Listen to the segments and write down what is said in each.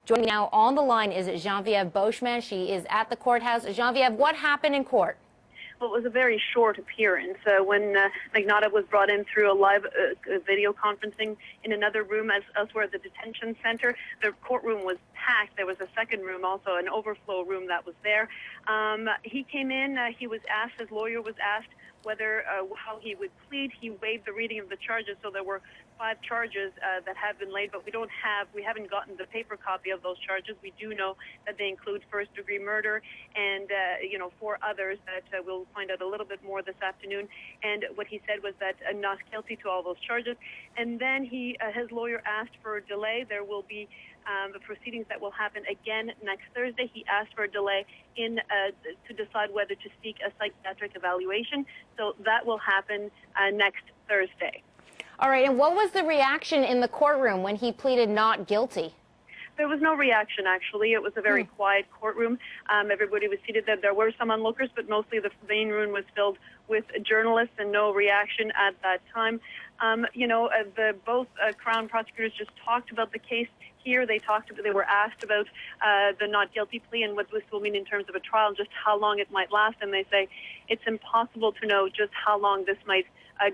Joining me now on the line is Geneviève Beauchemin. She is at the courthouse. Geneviève, what happened in court? Well, it was a very short appearance. When Magnotta was brought in through a live video conferencing in another room elsewhere at the detention center, the courtroom was packed. There was a second room, also an overflow room that was there. He came in, he was asked, his lawyer was asked whether how he would plead. He waived the reading of the charges, so there were 5 charges that have been laid, but we haven't gotten the paper copy of those charges. We do know that they include first-degree murder and 4 others that we'll find out a little bit more this afternoon. And what he said was that not guilty to all those charges. And then his lawyer asked for a delay. There will be the proceedings that will happen again next Thursday. He asked for a delay to decide whether to seek a psychiatric evaluation. So that will happen next Thursday. All right, and what was the reaction in the courtroom when he pleaded not guilty? There was no reaction, actually. It was a very quiet courtroom. Everybody was seated there. There were some onlookers, but mostly the main room was filled with journalists and no reaction at that time. Both Crown prosecutors just talked about the case here. They were asked about the not guilty plea and what this will mean in terms of a trial and just how long it might last. And they say it's impossible to know just how long this might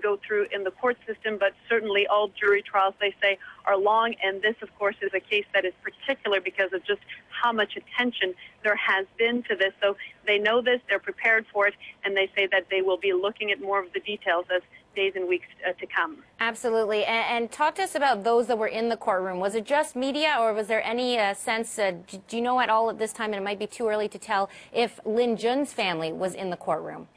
go through in the court system, but certainly all jury trials, they say, are long, and this, of course, is a case that is particular because of just how much attention there has been to this. So they know this, they're prepared for it, and they say that they will be looking at more of the details as days and weeks to come. Absolutely. And talk to us about those that were in the courtroom. Was it just media, or was there any sense, do you know at all at this time, and it might be too early to tell, if Lin Jun's family was in the courtroom?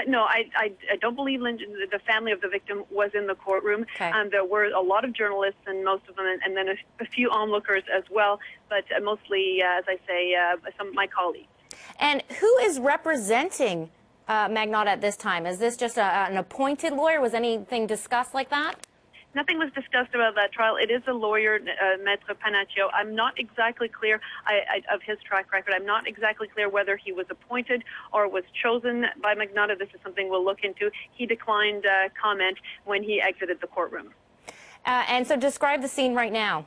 No, I don't believe the family of the victim was in the courtroom. Okay. There were a lot of journalists, and most of them, and then a few onlookers as well, but mostly, as I say, some of my colleagues. And who is representing Magnotta at this time? Is this just an appointed lawyer? Was anything discussed like that? Nothing was discussed about that trial. It is a lawyer, Maître Panaccio. I'm not exactly clear of his track record. I'm not exactly clear whether he was appointed or was chosen by Magnotta. This is something we'll look into. He declined comment when he exited the courtroom. And so describe the scene right now.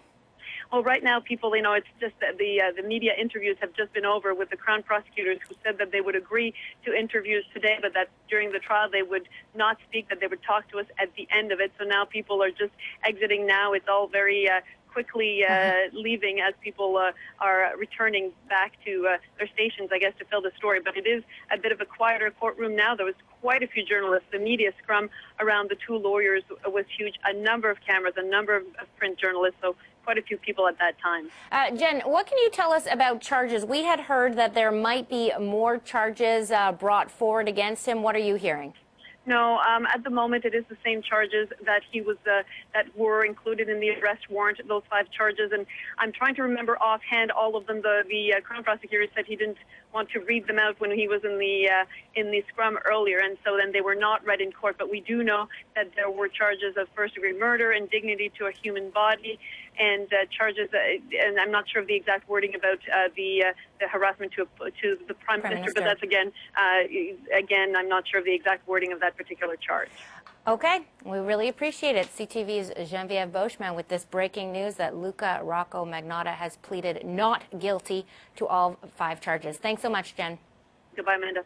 Well, right now, people, it's just that the media interviews have just been over with the Crown prosecutors who said that they would agree to interviews today, but that during the trial they would not speak, that they would talk to us at the end of it. So now people are just exiting now. It's all very quickly leaving as people are returning back to their stations, I guess, to fill the story. But it is a bit of a quieter courtroom now. There was quite a few journalists. The media scrum around the 2 lawyers was huge. A number of cameras, a number of print journalists, so quite a few people at that time. Jen, what can you tell us about charges? We had heard that there might be more charges brought forward against him. What are you hearing? No, at the moment it is the same charges that that were included in the arrest warrant, those 5 charges, and I'm trying to remember offhand all of them. The Crown prosecutor said he didn't want to read them out when he was in the scrum earlier, and so then they were not read in court. But we do know that there were charges of first-degree murder, indignity to a human body, and charges, and I'm not sure of the exact wording about the harassment to the Prime Minister, but that's again, I'm not sure of the exact wording of that particular charge. Okay, we really appreciate it. CTV's Geneviève Beauchemin with this breaking news that Luka Magnotta has pleaded not guilty to all 5 charges. Thanks so much, Jen. Goodbye, Amanda.